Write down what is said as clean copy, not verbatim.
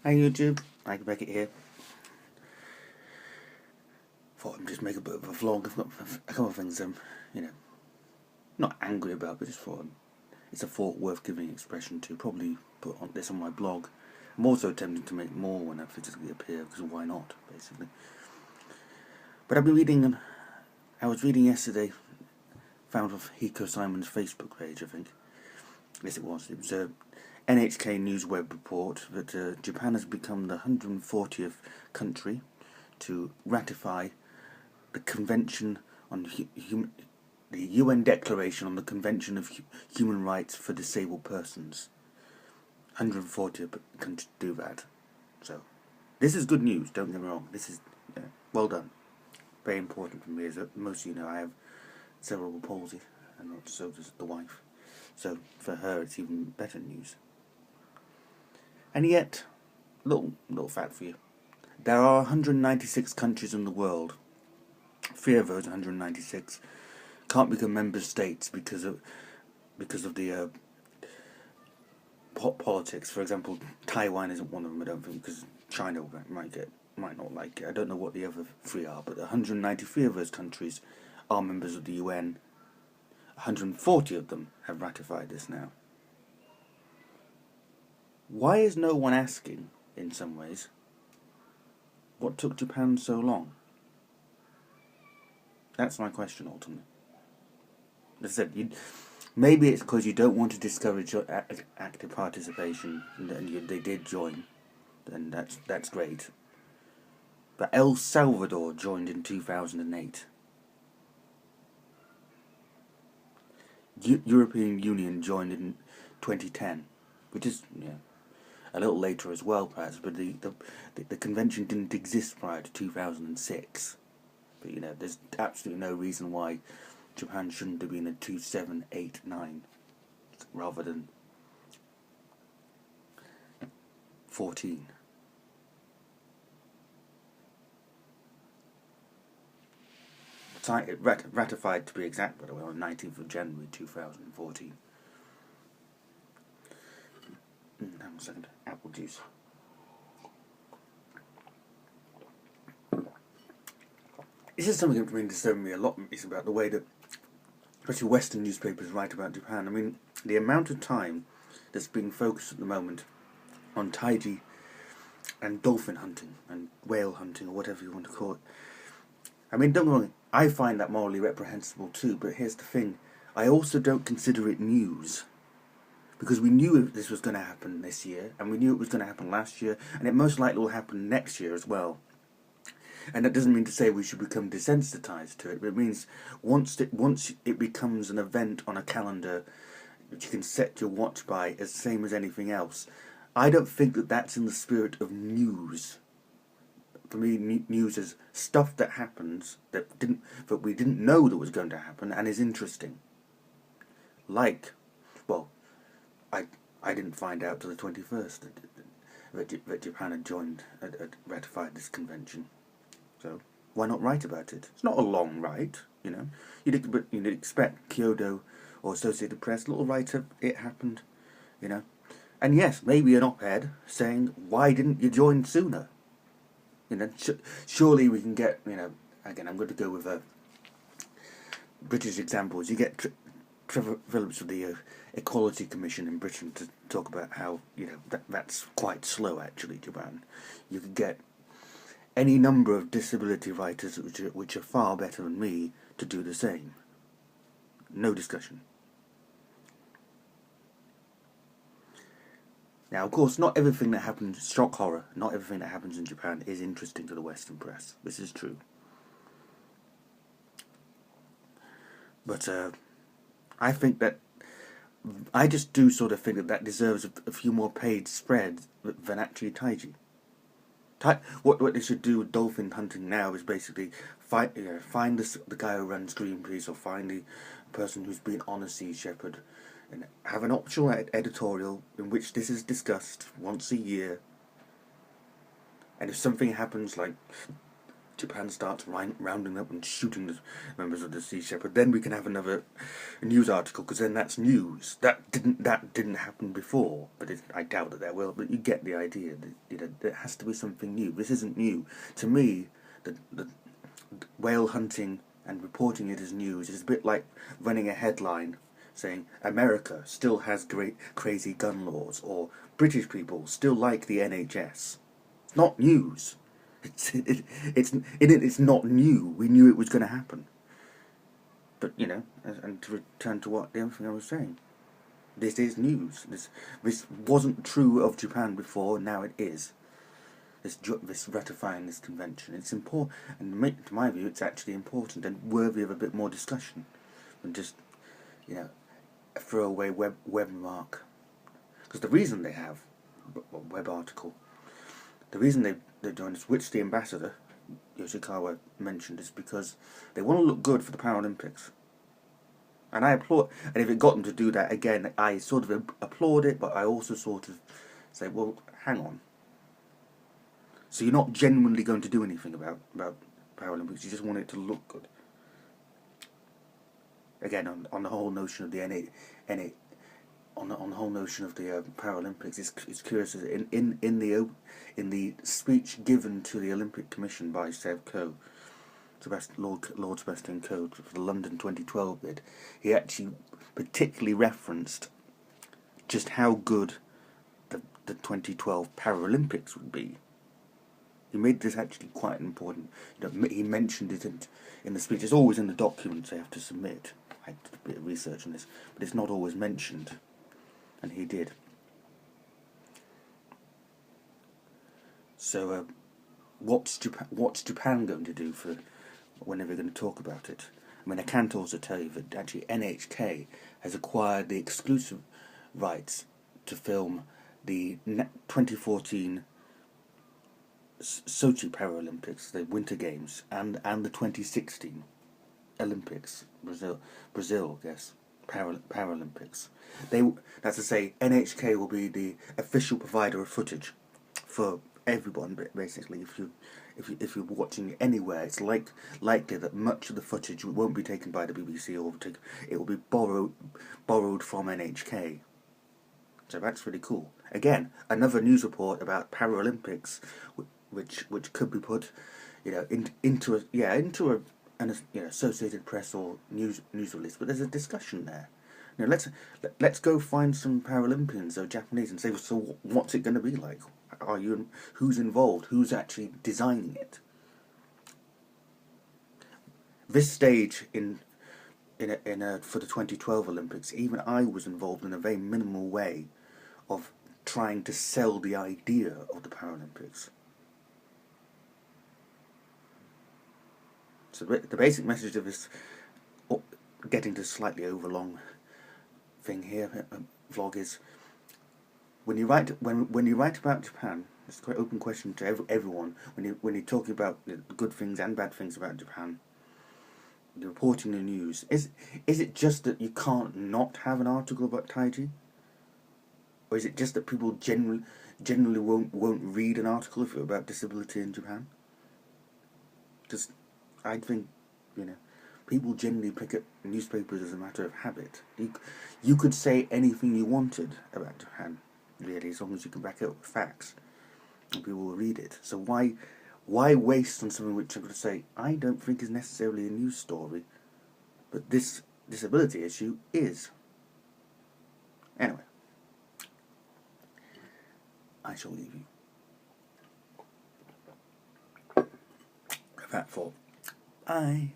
Hey YouTube, I can make it here. Thought I'd just make a bit of a vlog. I've got a couple of things not angry about, but just thought it's a thought worth giving expression to. Probably put this on my blog. I'm also tempted to make more when I physically appear, because why not, basically. But I've been reading, I was reading yesterday, found off Hiko Simon's Facebook page, I think. Yes, it was. It was a NHK News web report that Japan has become the 140th country to ratify the Convention on the UN Declaration on the Convention of Human Rights for Disabled Persons. 140th country to do that. So, this is good news. Don't get me wrong. This is well done. Very important for me, as most of you know. I have cerebral palsy, and so does the wife. So for her, it's even better news. And yet, little fact for you: there are 196 countries in the world. 3 of those 196 can't become member states because of the politics. For example, Taiwan isn't one of them. I don't think, because China might not like it. I don't know what the other 3 are, but 193 of those countries are members of the UN. 140 of them have ratified this now. Why is no one asking, in some ways, what took Japan so long? That's my question, ultimately. As I said, maybe it's because you don't want to discourage active participation, and they did join, and that's great. But El Salvador joined in 2008. European Union joined in 2010, which is a little later as well, perhaps. But the convention didn't exist prior to 2006. But there's absolutely no reason why Japan shouldn't have been a 2, 7, 8, 9 rather than 14. Ratified, to be exact, by the way, on 19th of January 2014. Hang on a second. Apple juice. This is something that's been disturbing me a lot. It's about the way that, especially Western newspapers, write about Japan. I mean, the amount of time that's being focused at the moment on Taiji and dolphin hunting and whale hunting, or whatever you want to call it. I mean, don't get me wrong, I find that morally reprehensible too, but here's the thing. I also don't consider it news. Because we knew this was going to happen this year, and we knew it was going to happen last year, and it most likely will happen next year as well. And that doesn't mean to say we should become desensitized to it, but it means once it becomes an event on a calendar which you can set your watch by as same as anything else, I don't think that that's in the spirit of news. For me, news is stuff that happens that we didn't know that was going to happen and is interesting. Like, well, I didn't find out till the 21st that Japan had ratified this convention. So why not write about it? It's not a long write, You'd expect Kyoto or Associated Press, little write-up, it happened, And yes, maybe an op-ed saying, why didn't you join sooner? Surely we can get, again, I'm going to go with British examples. You get Trevor Phillips of the Equality Commission in Britain to talk about how, that's quite slow, actually, Japan. You could get any number of disability writers which are far better than me to do the same. No discussion. Now, of course, not everything that happens, shock horror, not everything that happens in Japan is interesting to the Western press. This is true. But I just do sort of think that deserves a few more paid spreads than actually Taiji. What they should do with dolphin hunting now is basically find the guy who runs Greenpeace, or find the person who's been on a sea shepherd, and have an optional editorial in which this is discussed once a year. And if something happens, like Japan starts rounding up and shooting the members of the Sea Shepherd, then we can have another news article, because then that's news. That didn't happen before, but I doubt that there will. But you get the idea. There has to be something new. This isn't new to me. The whale hunting and reporting it as news is a bit like running a headline saying America still has great crazy gun laws, or British people still like the NHS. Not news. It's not new. We knew it was going to happen. But and to return to the other thing I was saying, this is news. This wasn't true of Japan before. Now it is. This ratifying this convention. It's important, and to my view, it's actually important and worthy of a bit more discussion than just a throwaway web mark. Because the reason they have a web article, the reason they're doing this, which the ambassador Yoshikawa mentioned, is because they want to look good for the Paralympics. And I applaud, and if it got them to do that again, I sort of applaud it, but I also sort of say, well, hang on. So you're not genuinely going to do anything about Paralympics, you just want it to look good. Again, on the whole notion of the on the whole notion of the Paralympics, it's curious that in the speech given to the Olympic Commission by Seb Coe, Lord Sebastian Coe, for the London 2012 bid, he actually particularly referenced just how good the 2012 Paralympics would be. He made this actually quite important. He mentioned it in the speech. It's always in the documents they have to submit. I did a bit of research on this, but it's not always mentioned, and he did. So, what's Japan going to do for whenever they're going to talk about it? I mean, I can't also tell you that actually NHK has acquired the exclusive rights to film the 2014 Sochi Paralympics, the Winter Games, and the 2016 Olympics, Brazil, yes, Paralympics. That's to say, NHK will be the official provider of footage for everyone. Basically, if you're watching anywhere, it's likely that much of the footage won't be taken by the BBC, or it will be borrowed from NHK. So that's really cool. Again, another news report about Paralympics, which could be put, into an Associated Press or news release. But there's a discussion there. Let's go find some Paralympians or Japanese and say, so what's it going to be like? Who's involved? Who's actually designing it? This stage for the 2012 Olympics, even I was involved in a very minimal way of trying to sell the idea of the Paralympics. So the basic message of this, getting to slightly overlong thing here, vlog, is when you write about Japan, it's a quite open question to everyone. When you're talking about the good things and bad things about Japan, you're reporting the news. Is it just that you can't not have an article about Taiji, or is it just that people generally won't read an article if it's about disability in Japan? Because I think people generally pick up newspapers as a matter of habit. You could say anything you wanted about Japan, really, as long as you can back it up with facts, and people will read it. So why waste on something which I'm going to say I don't think is necessarily a news story, but this disability issue is. Anyway, I shall leave you with that thought. Bye.